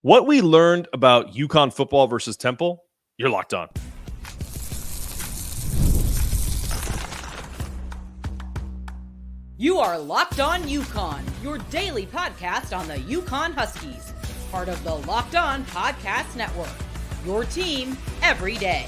What we learned about UConn football versus Temple, you're locked on. You are Locked On UConn, your daily podcast on the UConn Huskies, part of the Locked On Podcast Network, your team every day.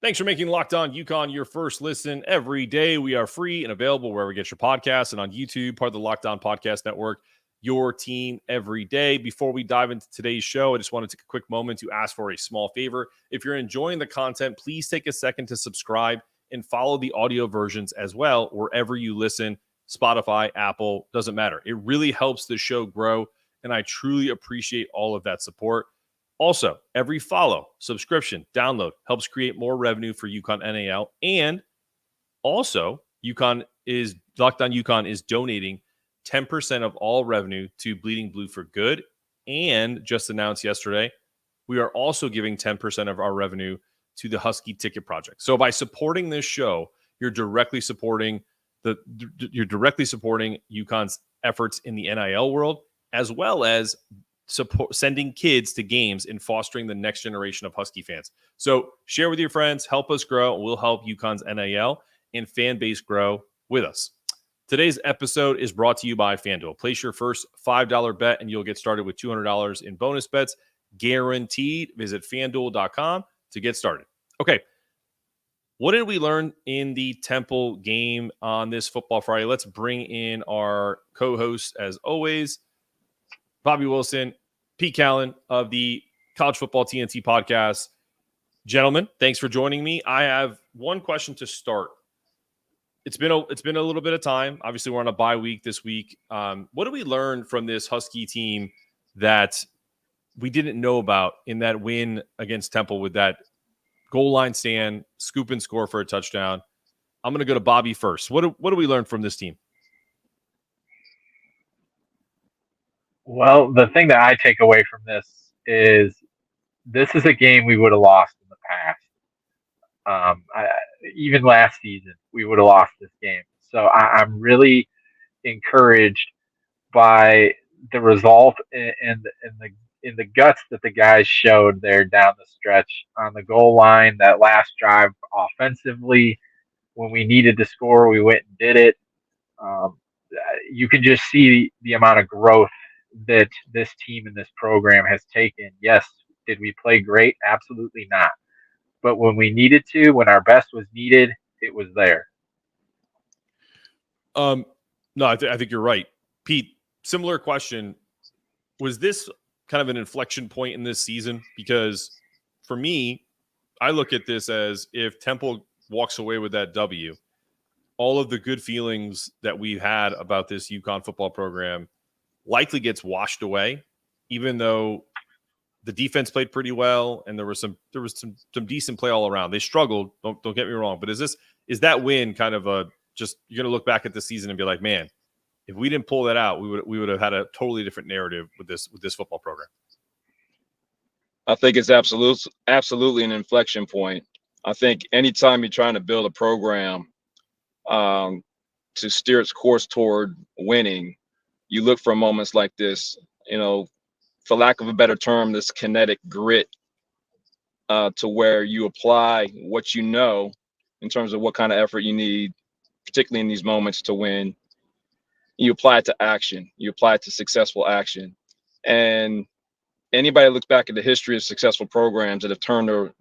Thanks for making Locked On UConn your first listen every day. We are free and available wherever you get your podcasts and on YouTube, part of the Locked On Podcast Network, your team every day. Before we dive into today's show, I just want to take a quick moment to ask for a small favor. If you're enjoying the content, please take a second to subscribe and follow the audio versions as well, wherever you listen, Spotify, Apple, doesn't matter. It really helps the show grow, and I truly appreciate all of that support. Also, every follow, subscription, download helps create more revenue for UConn NAL. And also, Locked On UConn is donating 10% of all revenue to Bleeding Blue for Good. And just announced yesterday, we are also giving 10% of our revenue to the Husky Ticket Project. So by supporting this show, you're directly supporting UConn's efforts in the NIL world, as well as sending kids to games and fostering the next generation of Husky fans. So share with your friends, help us grow, and we'll help UConn's NIL and fan base grow with us. Today's episode is brought to you by FanDuel. Place your first $5 bet and you'll get started with $200 in bonus bets, guaranteed. Visit FanDuel.com to get started. Okay, what did we learn in the Temple game on this Football Friday? Let's bring in our co-hosts as always, Bobby Wilson, Pete Callan of the College Football TNT podcast. Gentlemen, thanks for joining me. I have one question to start. It's been a little bit of time. Obviously, we're on a bye week this week. What did we learn from this Husky team that we didn't know about in that win against Temple with that goal line stand, scoop and score for a touchdown? I'm going to go to Bobby first. What do we learn from this team? Well, the thing that I take away from this is a game we would have lost in the past. Even last season, we would have lost this game. So I'm really encouraged by the result and the guts that the guys showed there down the stretch on the goal line. That last drive offensively, when we needed to score, we went and did it. You can just see the amount of growth that this team and this program has taken. Yes, did we play great? Absolutely not. But when we needed to, when our best was needed, it was there. No, I think you're right. Pete, similar question. Was this kind of an inflection point in this season? Because for me, I look at this as if Temple walks away with that W, all of the good feelings that we've had about this UConn football program likely gets washed away, even though the defense played pretty well and there was some decent play all around. They struggled, don't get me wrong, but is that win kind of you're going to look back at the season and be like, man, if we didn't pull that out, we would have had a totally different narrative with this football program? I think it's absolutely an inflection point. I think anytime you're trying to build a program to steer its course toward winning, you look for moments like this, for lack of a better term, this kinetic grit to where you apply what you know in terms of what kind of effort you need, particularly in these moments to win. You apply it to action. You apply it to successful action. And anybody that looks back at the history of successful programs that have turned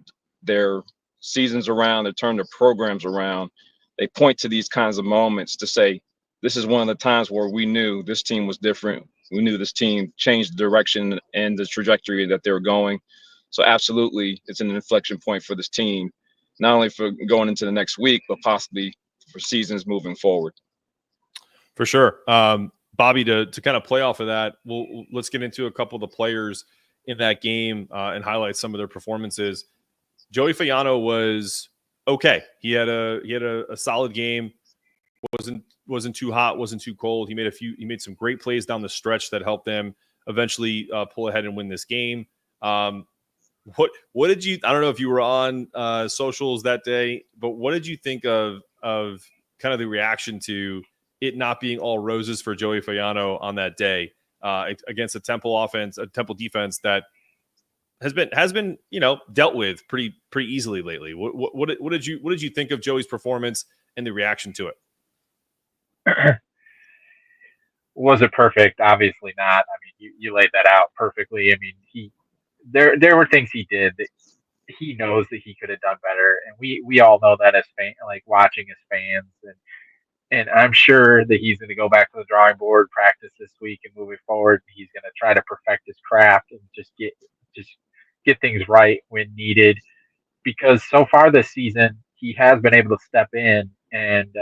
their seasons around, they've turned their programs around, they point to these kinds of moments to say, this is one of the times where we knew this team was different. We knew this team changed the direction and the trajectory that they were going. So absolutely, it's an inflection point for this team, not only for going into the next week, but possibly for seasons moving forward. For sure. Bobby, to kind of play off of that, let's get into a couple of the players in that game and highlight some of their performances. Joey Fiano was okay. He had a solid game. Wasn't too hot, wasn't too cold. He made some great plays down the stretch that helped them eventually pull ahead and win this game. What did you? I don't know if you were on socials that day, but what did you think of kind of the reaction to it not being all roses for Joey Fiano on that day? against a Temple offense, a Temple defense that has been dealt with pretty easily lately. What did you think of Joey's performance and the reaction to it? Was it perfect? Obviously not. I mean, you laid that out perfectly. I mean, there were things he did that he knows that he could have done better, and we all know that as fans, like watching as fans, and I'm sure that he's going to go back to the drawing board, practice this week, and moving forward, he's going to try to perfect his craft and just get things right when needed. Because so far this season, he has been able to step in and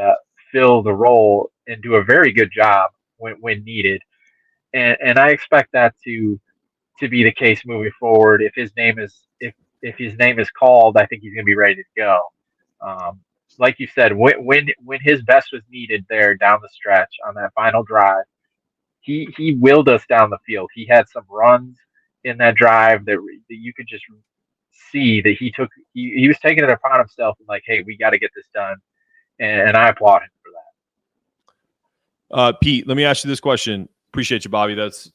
fill the role and do a very good job when needed. And I expect that to be the case moving forward. If his name is called, I think he's going to be ready to go. Like you said, when his best was needed there down the stretch on that final drive, he willed us down the field. He had some runs in that drive that you could just see that he was taking it upon himself and like, hey, we got to get this done, and I applaud him for that. Pete, let me ask you this question. Appreciate you, Bobby. That's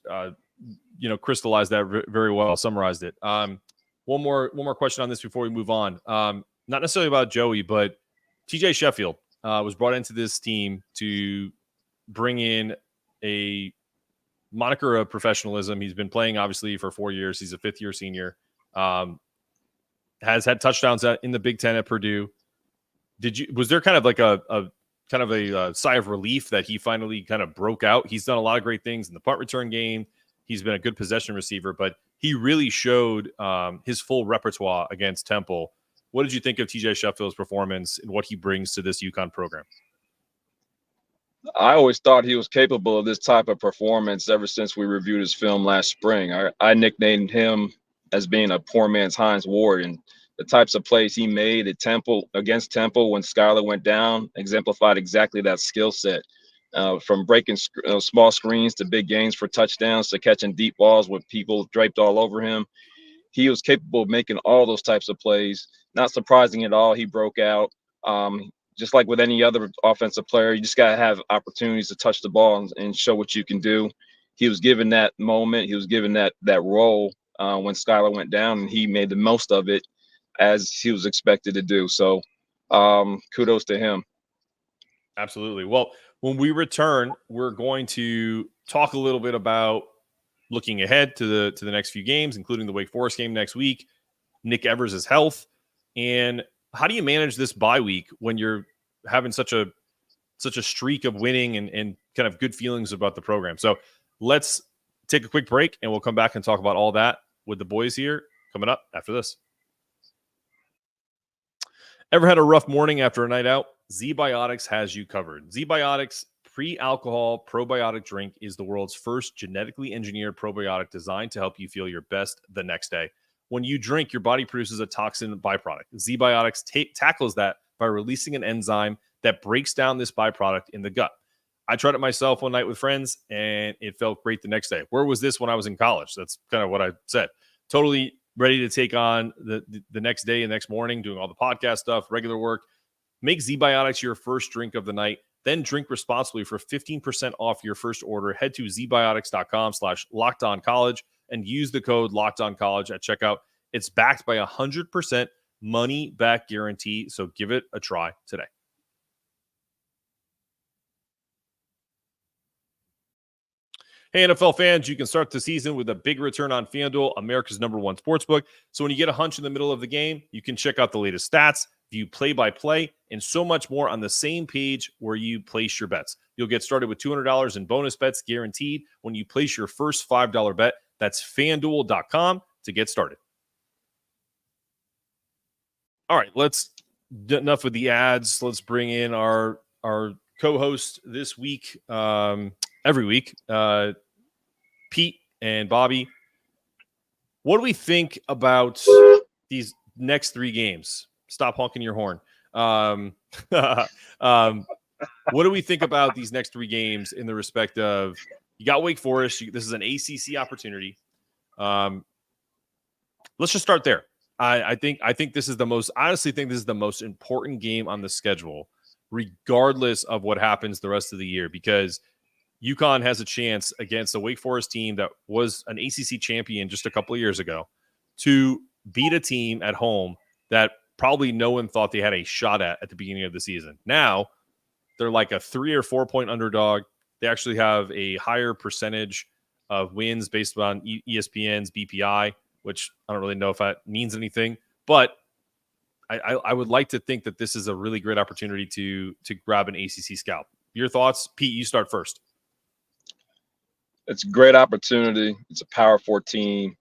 crystallized that very well, summarized it. One more question on this before we move on. Not necessarily about Joey, but TJ Sheffield was brought into this team to bring in a moniker of professionalism. He's been playing obviously for 4 years. He's a fifth-year senior. Has had touchdowns in the Big Ten at Purdue. Was there kind of like a sigh of relief that he finally kind of broke out? He's done a lot of great things in the punt return game. He's been a good possession receiver, but he really showed his full repertoire against Temple. What did you think of TJ Sheffield's performance and what he brings to this UConn program? I always thought he was capable of this type of performance ever since we reviewed his film last spring. I nicknamed him as being a poor man's Hines Ward, and the types of plays he made at Temple against Temple when Skylar went down exemplified exactly that skill set. From breaking small screens to big gains for touchdowns to catching deep balls with people draped all over him. He was capable of making all those types of plays. Not surprising at all, he broke out. Just like with any other offensive player, you just got to have opportunities to touch the ball and show what you can do. He was given that moment. He was given that role when Skylar went down, and he made the most of it as he was expected to do. So kudos to him. Absolutely. Well, when we return, we're going to talk a little bit about looking ahead to the next few games, including the Wake Forest game next week, Nick Evers' health, and how do you manage this bye week when you're having such a streak of winning and kind of good feelings about the program? So let's take a quick break, and we'll come back and talk about all that with the boys here coming up after this. Ever had a rough morning after a night out? ZBiotics has you covered. ZBiotics pre-alcohol probiotic drink is the world's first genetically engineered probiotic designed to help you feel your best the next day. When you drink, your body produces a toxin byproduct. ZBiotics tackles that by releasing an enzyme that breaks down this byproduct in the gut. I tried it myself one night with friends, and it felt great the next day. Where was this when I was in college? That's kind of what I said. Totally ready to take on the next day and next morning, doing all the podcast stuff, regular work. Make ZBiotics your first drink of the night. Then drink responsibly for 15% off your first order. Head to zbiotics.com/lockedoncollege and use the code LockedOnCollege at checkout. It's backed by 100% money back guarantee, so give it a try today. Hey, NFL fans, you can start the season with a big return on FanDuel, America's #1 sportsbook. So when you get a hunch in the middle of the game, you can check out the latest stats, view play-by-play, and so much more on the same page where you place your bets. You'll get started with $200 in bonus bets guaranteed when you place your first $5 bet. That's FanDuel.com to get started. All right, enough with the ads. Let's bring in our co-host this week, every week, Pete and Bobby. What do we think about these next three games? Stop honking your horn. What do we think about these next three games in the respect of you got Wake Forest? This is an ACC opportunity. Let's just start there. I think this is the most important game on the schedule, regardless of what happens the rest of the year, because UConn has a chance against a Wake Forest team that was an ACC champion just a couple of years ago to beat a team at home that probably no one thought they had a shot at the beginning of the season. Now they're like a 3 or 4 point underdog. They actually have a higher percentage of wins based on ESPN's BPI, which I don't really know if that means anything, but I would like to think that this is a really great opportunity to grab an ACC scalp. Your thoughts, Pete? You start first. It's a great opportunity. It's a Power 4 team.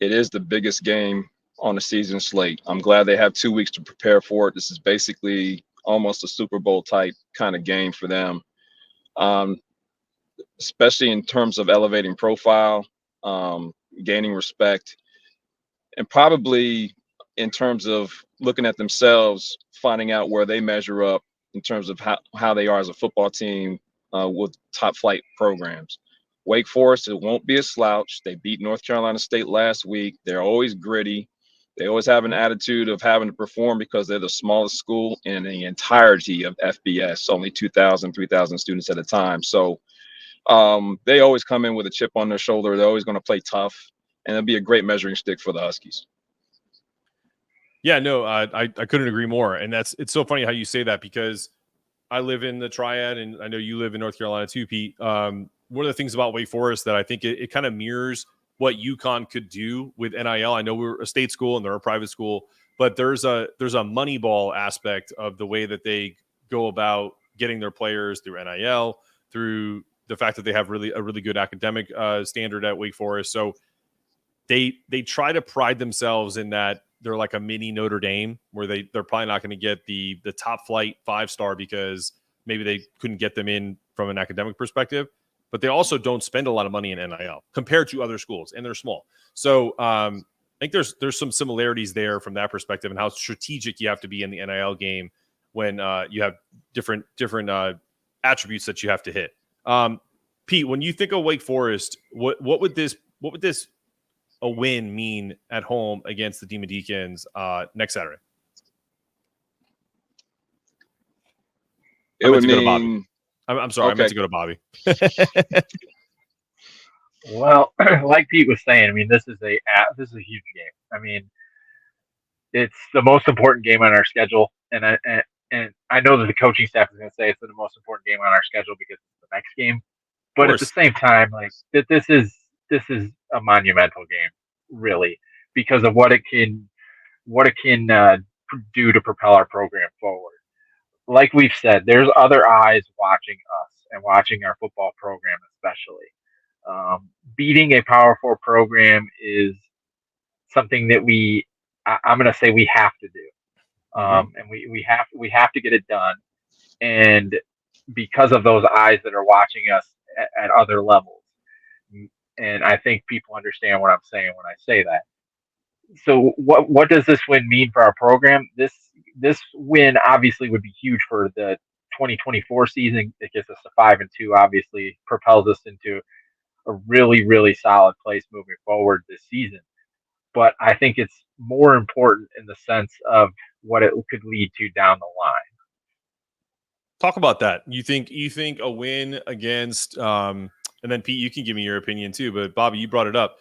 It is the biggest game on the season slate. I'm glad they have 2 weeks to prepare for it. This is basically almost a Super Bowl type kind of game for them, especially in terms of elevating profile, gaining respect, and probably in terms of looking at themselves, finding out where they measure up in terms of how they are as a football team with top flight programs. Wake Forest, it won't be a slouch. They beat North Carolina State last week. They're always gritty. They always have an attitude of having to perform because they're the smallest school in the entirety of FBS, only 2,000, 3,000 students at a time. So they always come in with a chip on their shoulder. They're always going to play tough, and it'll be a great measuring stick for the Huskies. Yeah, no, I couldn't agree more. And it's so funny how you say that, because I live in the Triad, and I know you live in North Carolina too, Pete. One of the things about Wake Forest that I think it kind of mirrors what UConn could do with NIL. I know we're a state school and they're a private school, but there's a money ball aspect of the way that they go about getting their players through NIL, through the fact that they have a really good academic standard at Wake Forest. So they try to pride themselves in that they're like a mini Notre Dame, where they're probably not going to get the top flight 5-star because maybe they couldn't get them in from an academic perspective, but they also don't spend a lot of money in NIL compared to other schools, and they're small. So I think there's some similarities there from that perspective, and how strategic you have to be in the NIL game when you have different attributes that you have to hit. Pete, when you think of Wake Forest, what would this a win mean at home against the Demon Deacons next Saturday? It would mean. I'm sorry. Okay. I meant to go to Bobby. Well, like Pete was saying, I mean, this is a huge game. I mean, it's the most important game on our schedule, and I know that the coaching staff is going to say it's the most important game on our schedule because it's the next game. But at the same time, like this is a monumental game, really, because of what it can do to propel our program forward. Like we've said, there's other eyes watching us and watching our football program, especially. Beating a Power 4 program is something that I'm going to say we have to do, and we have to get it done. And because of those eyes that are watching us at other levels, and I think people understand what I'm saying when I say that. So what does this win mean for our program? This win obviously would be huge for the 2024 season. It gets us to 5-2, obviously propels us into a really, really solid place moving forward this season. But I think it's more important in the sense of what it could lead to down the line. Talk about that. You think a win against and then Pete, you can give me your opinion too, but Bobby, you brought it up.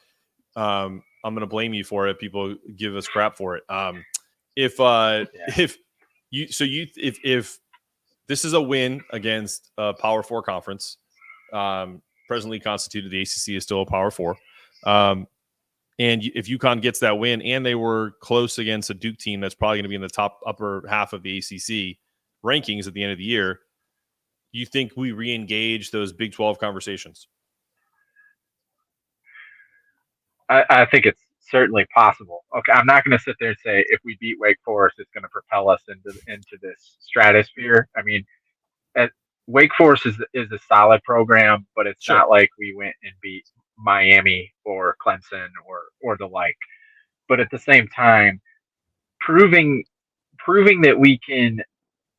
I'm going to blame you for it. People give us crap for it. If this is a win against a Power 4 conference, presently constituted, the ACC is still a Power 4. And if UConn gets that win, and they were close against a Duke team that's probably going to be in the upper half of the ACC rankings at the end of the year, you think we re-engage those Big 12 conversations? I think it's certainly possible. Okay, I'm not going to sit there and say if we beat Wake Forest, it's going to propel us into this stratosphere. I mean, Wake Forest is a solid program, but it's not like we went and beat Miami or Clemson or the like. But at the same time, proving that we can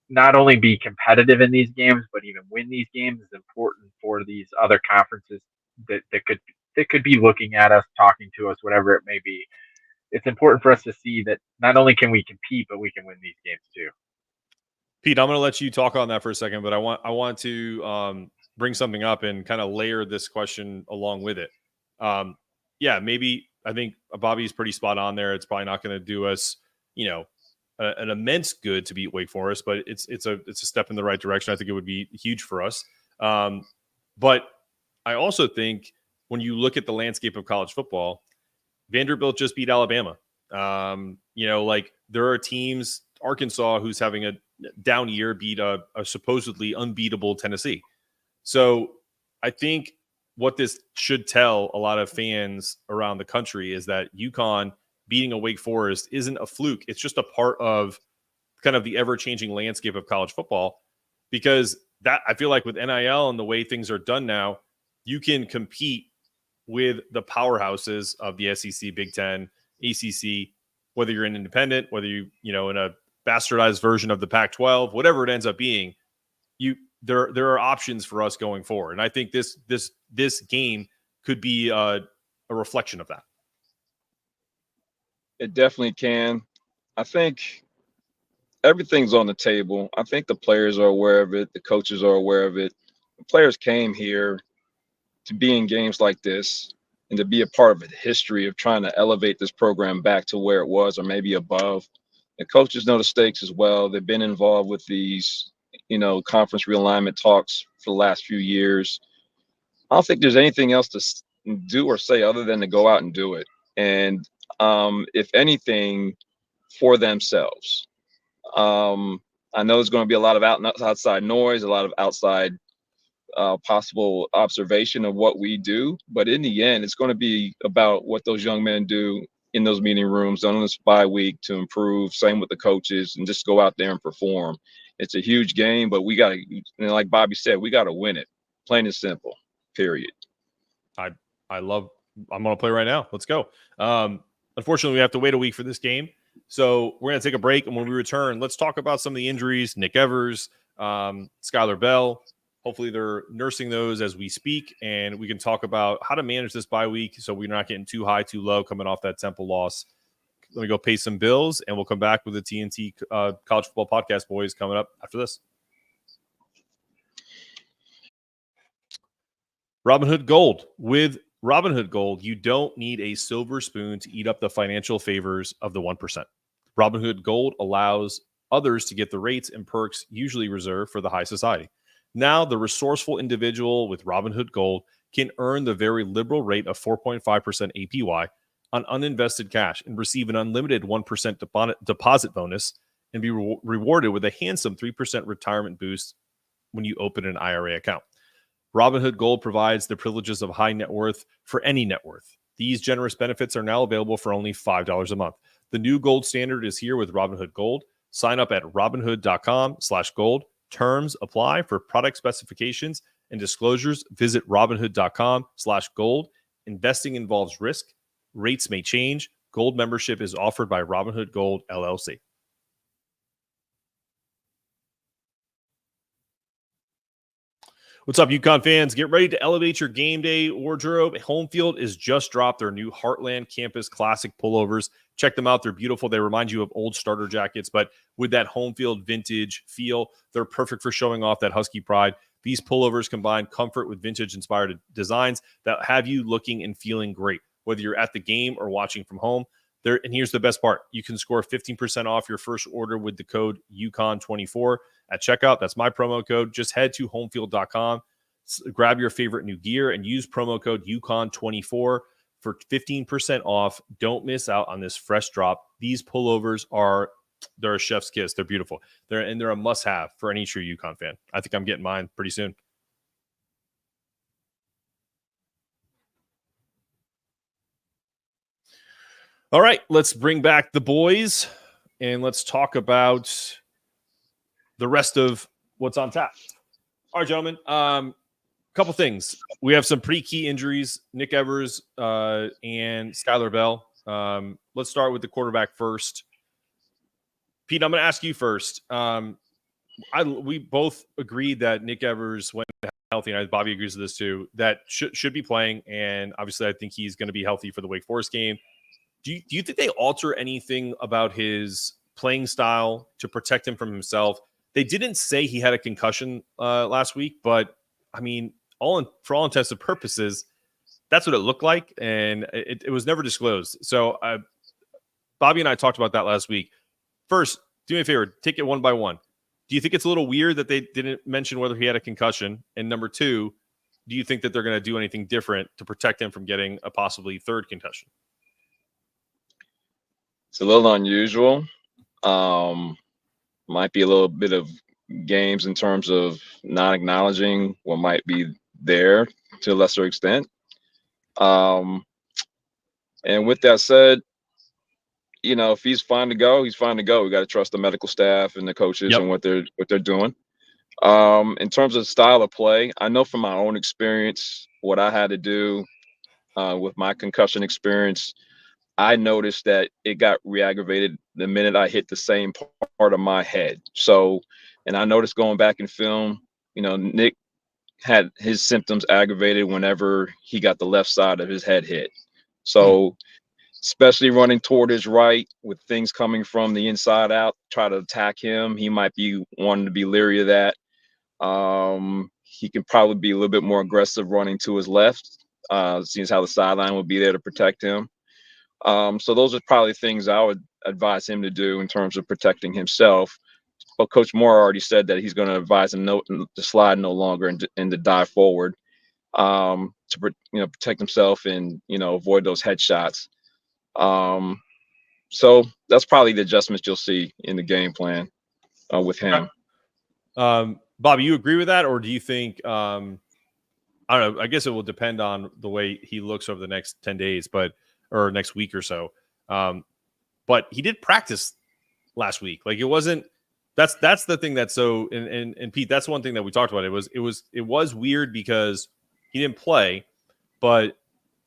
not only be competitive in these games, but even win these games is important for these other conferences that could be looking at us, talking to us, whatever it may be. It's important for us to see that not only can we compete, but we can win these games too. Pete, I'm going to let you talk on that for a second, but I want to bring something up and kind of layer this question along with it. Yeah, maybe I think Bobby's pretty spot on there. It's probably not going to do us, an immense good to beat Wake Forest, but it's a step in the right direction. I think it would be huge for us. But I also think when you look at the landscape of college football, Vanderbilt just beat Alabama. There are teams, Arkansas, who's having a down year, beat a supposedly unbeatable Tennessee. So I think what this should tell a lot of fans around the country is that UConn beating a Wake Forest isn't a fluke. It's just a part of kind of the ever-changing landscape of college football, because that, I feel like with NIL and the way things are done now, you can compete with the powerhouses of the SEC, Big Ten, ACC, whether you're an independent, whether you in a bastardized version of the Pac-12, whatever it ends up being, there are options for us going forward. And I think this game could be a reflection of that. It definitely can. I think everything's on the table. I think the players are aware of it. The coaches are aware of it. The players came here to be in games like this and to be a part of a history of trying to elevate this program back to where it was or maybe above. The coaches know the stakes as well. They've been involved with these, conference realignment talks for the last few years. I don't think there's anything else to do or say other than to go out and do it. And if anything, for themselves. I know there's going to be a lot of outside noise, a lot of outside possible observation of what we do. But in the end, it's going to be about what those young men do in those meeting rooms on this bye week to improve. Same with the coaches, and just go out there and perform. It's a huge game, but we got to, like Bobby said, we got to win it. Plain and simple, period. I'm going to play right now. Let's go. Unfortunately, we have to wait a week for this game. So we're going to take a break. And when we return, let's talk about some of the injuries. Nick Evers, Skylar Bell. Hopefully they're nursing those as we speak. And we can talk about how to manage this bye week so we're not getting too high, too low coming off that Temple loss. Let me go pay some bills, and we'll come back with the TNT College Football Podcast, boys, coming up after this. Robinhood Gold. With Robinhood Gold, you don't need a silver spoon to eat up the financial favors of the 1%. Robinhood Gold allows others to get the rates and perks usually reserved for the high society. Now, the resourceful individual with Robinhood Gold can earn the very liberal rate of 4.5% APY on uninvested cash and receive an unlimited 1% deposit bonus and be rewarded with a handsome 3% retirement boost when you open an IRA account. Robinhood Gold provides the privileges of high net worth for any net worth. These generous benefits are now available for only $5 a month. The new gold standard is here with Robinhood Gold. Sign up at robinhood.com/gold. Terms apply. For product specifications and disclosures, visit robinhood.com/gold. Investing involves risk. Rates may change. Gold membership is offered by Robinhood Gold, LLC. What's up, UConn fans? Get ready to elevate your game day wardrobe. Homefield has just dropped their new Heartland Campus Classic pullovers. Check them out. They're beautiful. They remind you of old starter jackets, but with that Homefield vintage feel, they're perfect for showing off that Husky pride. These pullovers combine comfort with vintage-inspired designs that have you looking and feeling great, whether you're at the game or watching from home. And here's the best part. You can score 15% off your first order with the code UConn24 at checkout. That's my promo code. Just head to homefield.com, grab your favorite new gear, and use promo code UConn24 for 15% off. Don't miss out on this fresh drop. These pullovers they're a chef's kiss. They're beautiful. They're a must-have for any true UConn fan. I think I'm getting mine pretty soon. All right, let's bring back the boys, and let's talk about the rest of what's on tap. All right, gentlemen, couple things. We have some pretty key injuries, Nick Evers and Skylar Bell. Let's start with the quarterback first. Pete, I'm going to ask you first. We both agreed that Nick Evers, when healthy, and Bobby agrees with this too, that should be playing, and obviously I think he's going to be healthy for the Wake Forest game. Do you think they alter anything about his playing style to protect him from himself? They didn't say he had a concussion last week, but I mean, for all intents and purposes, that's what it looked like, and it was never disclosed. So Bobby and I talked about that last week. First, do me a favor, take it one by one. Do you think it's a little weird that they didn't mention whether he had a concussion? And number two, do you think that they're going to do anything different to protect him from getting a possibly third concussion? It's a little unusual. Might be a little bit of games in terms of not acknowledging what might be there to a lesser extent. And with that said, if he's fine to go, he's fine to go. We got to trust the medical staff and the coaches and what they're doing. In terms of style of play, I know from my own experience what I had to do with my concussion experience. I noticed that it got re-aggravated the minute I hit the same part of my head. So, and I noticed going back in film, Nick had his symptoms aggravated whenever he got the left side of his head hit. So, especially running toward his right with things coming from the inside out, try to attack him, he might be wanting to be leery of that. He can probably be a little bit more aggressive running to his left, seeing as how the sideline will be there to protect him. So those are probably things I would advise him to do in terms of protecting himself. But Coach Moore already said that he's going to advise him to slide no longer and to dive forward to protect himself and avoid those headshots. So that's probably the adjustments you'll see in the game plan with him. Bobby, you agree with that, or do you think? I don't know. I guess it will depend on the way he looks over the next 10 days, or next week or so. But he did practice last week. Like, it wasn't. That's the thing that's so. And Pete, that's one thing that we talked about. It was weird because he didn't play, but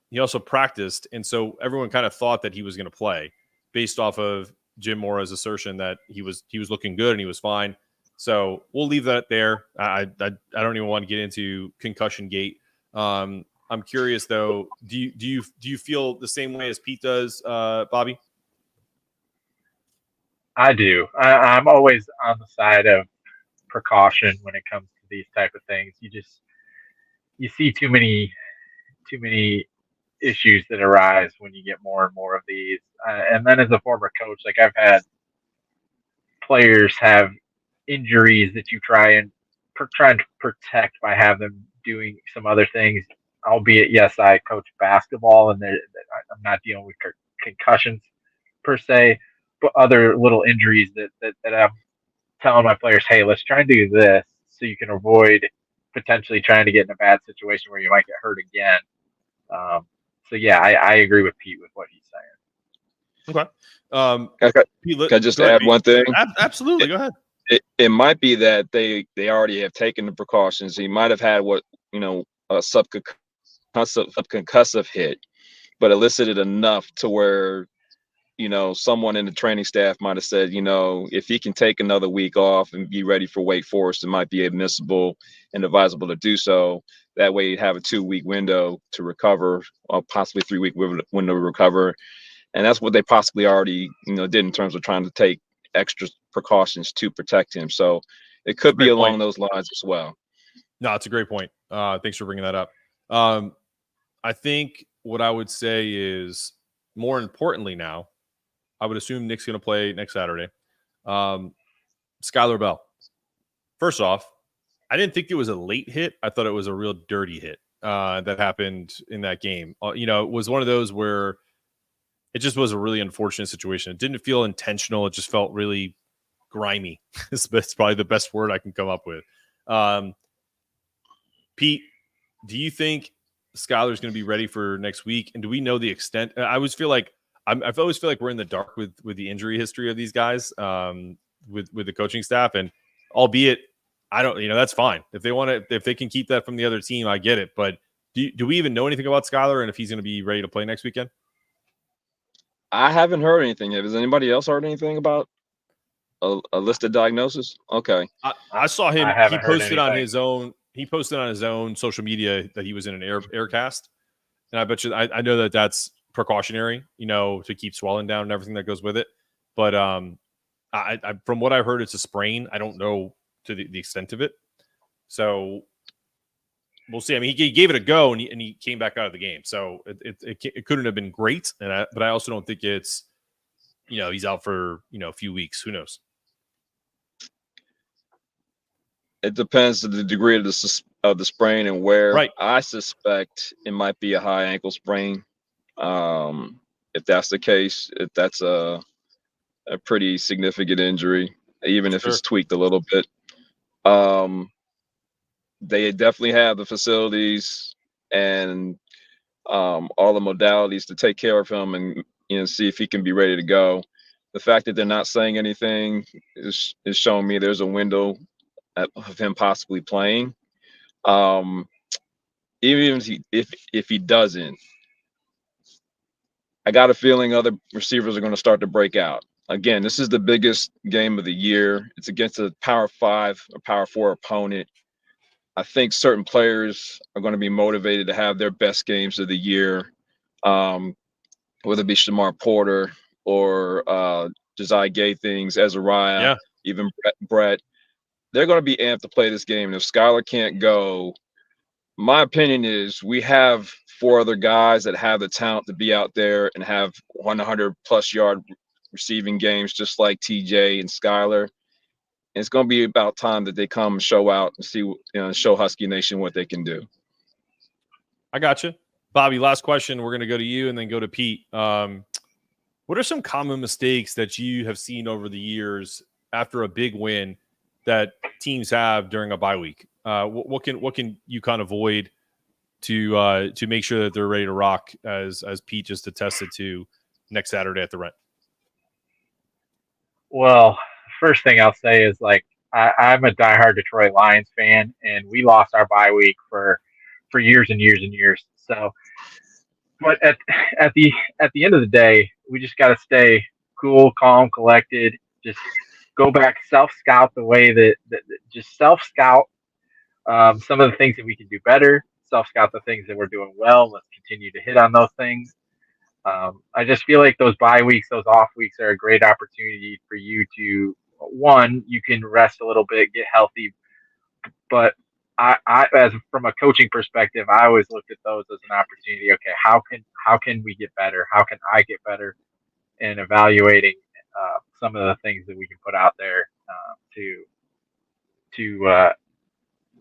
he also practiced, and so everyone kind of thought that he was going to play based off of Jim Mora's assertion that he was looking good and he was fine. So we'll leave that there. I don't even want to get into concussion gate. I'm curious though. Do you feel the same way as Pete does, Bobby? I do. I'm always on the side of precaution when it comes to these type of things. You see too many issues that arise when you get more and more of these. And then as a former coach, like, I've had players have injuries that you try and protect by having them doing some other things. Albeit, yes, I coach basketball, and I'm not dealing with concussions per se, but other little injuries that I'm telling my players, hey, let's try and do this so you can avoid potentially trying to get in a bad situation where you might get hurt again. So yeah, I agree with Pete with what he's saying. Okay. Can I just add one thing? Absolutely. Go ahead. It might be that they already have taken the precautions. He might have had a subconcussive hit, but elicited enough to where someone in the training staff might have said, if he can take another week off and be ready for Wake Forest, it might be admissible and advisable to do so. That way you'd have a 2-week window to recover, or possibly 3-week window to recover. And that's what they possibly already, did in terms of trying to take extra precautions to protect him. So it could be along those lines as well. No, it's a great point. Thanks for bringing that up. I think what I would say is, more importantly now, I would assume Nick's going to play next Saturday. Skylar Bell. First off, I didn't think it was a late hit. I thought it was a real dirty hit that happened in that game. It was one of those where it just was a really unfortunate situation. It didn't feel intentional. It just felt really grimy. That's probably the best word I can come up with. Pete, do you think Skylar's going to be ready for next week? And do we know the extent? I always feel like we're in the dark with the injury history of these guys, with the coaching staff, and albeit I don't, that's fine. If they can keep that from the other team, I get it. But do we even know anything about Skylar and if he's going to be ready to play next weekend? I haven't heard anything yet. Has anybody else heard anything about a listed diagnosis? Okay. I saw him. He posted on his own. He posted on his own social media that he was in an air cast, and I bet you I know that that's precautionary, to keep swelling down and everything that goes with it. But I from what I've heard, it's a sprain. I don't know to the extent of it. So we'll see. I mean, he gave it a go and he came back out of the game. So it couldn't have been great. But I also don't think it's, he's out for, a few weeks. Who knows? It depends to the degree of the sprain and where. Right. I suspect it might be a high ankle sprain. If that's the case, if that's a pretty significant injury, even if it's tweaked a little bit. They definitely have the facilities and all the modalities to take care of him and see if he can be ready to go. The fact that they're not saying anything is showing me there's a window of him possibly playing. Even if he doesn't, I got a feeling other receivers are going to start to break out. Again, this is the biggest game of the year. It's against a Power 5 or Power 4 opponent. I think certain players are going to be motivated to have their best games of the year, whether it be Shamar Porter or Josiah Gathings, Azariah, even Brett. They're going to be amped to play this game. And if Skylar can't go, my opinion is we have 4 other guys that have the talent to be out there and have 100-plus yard receiving games just like TJ and Skylar. And it's going to be about time that they come and show out and see, show Husky Nation what they can do. I got you. Bobby, last question. We're going to go to you and then go to Pete. What are some common mistakes that you have seen over the years after a big win that teams have during a bye week? What can UConn avoid to make sure that they're ready to rock, as Pete just attested to, next Saturday at the Rent? Well, first thing I'll say is, I'm a diehard Detroit Lions fan, and we lost our bye week for years and years and years. So, but at the end of the day, we just got to stay cool, calm, collected. Just go back, self-scout the way that just self-scout some of the things that we can do better, self-scout the things that we're doing well. Let's continue to hit on those things. I just feel like those bye weeks, those off weeks are a great opportunity for you to, one, you can rest a little bit, get healthy. But I as from a coaching perspective, I always looked at those as an opportunity. Okay, how can we get better? How can I get better? And evaluating some of the things that we can put out there to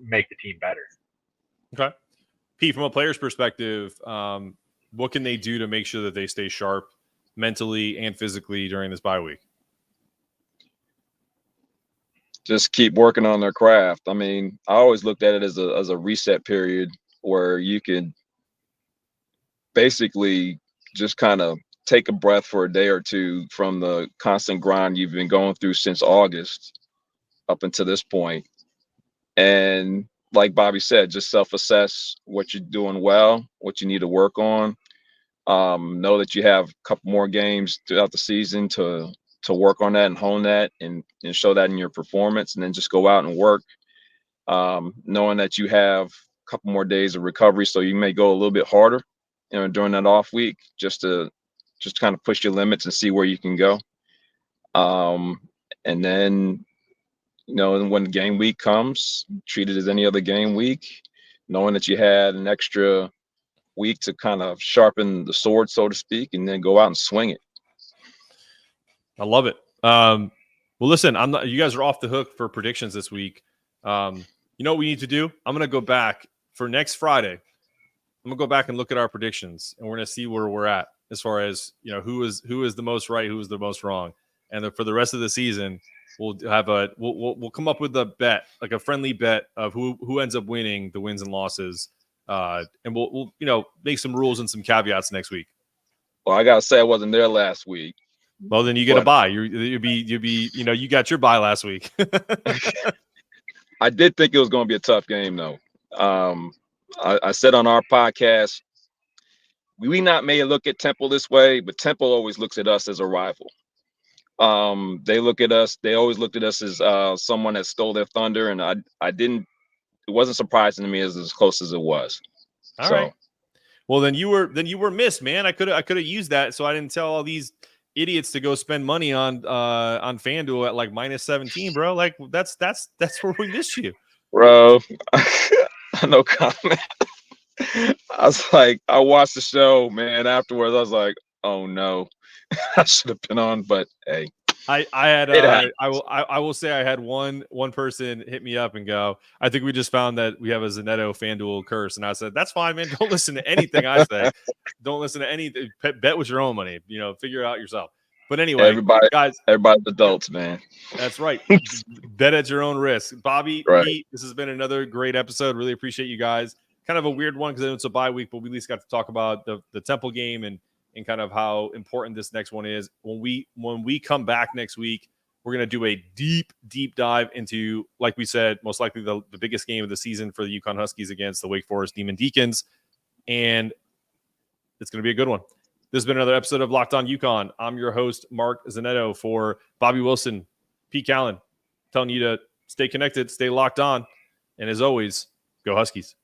make the team better. Okay. Pete, from a player's perspective, what can they do to make sure that they stay sharp mentally and physically during this bye week? Just keep working on their craft. I mean, I always looked at it as a reset period where you could basically just kind of take a breath for a day or two from the constant grind you've been going through since August up until this point. And like Bobby said, just self-assess what you're doing well, what you need to work on. Know that you have a couple more games throughout the season to work on that and hone that and show that in your performance, and then just go out and work, knowing that you have a couple more days of recovery. So you may go a little bit harder, during that off week, just to kind of push your limits and see where you can go. And then, when game week comes, treat it as any other game week, knowing that you had an extra week to kind of sharpen the sword, so to speak, and then go out and swing it. I love it. Well, listen, you guys are off the hook for predictions this week. You know what we need to do? I'm going to go back for next Friday. I'm going to go back and look at our predictions, and we're going to see where we're at as far as, who is the most right, who is the most wrong. And for the rest of the season, we'll have we'll come up with a bet, like a friendly bet of who ends up winning the wins and losses. And we'll make some rules and some caveats next week. Well, I got to say, I wasn't there last week. Well, then you get a bye. You'd be you got your bye last week. I did think it was going to be a tough game, though. I said on our podcast, we may look at Temple this way, but Temple always looks at us as a rival. They always looked at us as someone that stole their thunder, and it wasn't surprising to me as close as it was. All right. Well, then you were missed, man. I could have used that, so I didn't tell all these idiots to go spend money on FanDuel at like -17, bro. Like that's where we missed you, bro. No comment. I was like, I watched the show, man. Afterwards, I was like, oh no, I should have been on, but hey, I had it happens. I will say I had one person hit me up and go, I think we just found that we have a Zanetto FanDuel curse, and I said, that's fine, man. Don't listen to anything I say. Don't listen to anything. Bet with your own money. Figure it out yourself. But anyway, guys, everybody's adults, man. That's right. Bet at your own risk. Bobby, Right. Pete, this has been another great episode. Really appreciate you guys. Kind of a weird one because it's a bye week, but we at least got to talk about the Temple game and kind of how important this next one is. When we come back next week, we're going to do a deep dive into, like we said, most likely the biggest game of the season for the UConn Huskies against the Wake Forest Demon Deacons. And it's going to be a good one. This has been another episode of Locked On UConn. I'm your host, Mark Zanetto, for Bobby Wilson, Pete Callan, telling you to stay connected, stay locked on, and as always, go Huskies.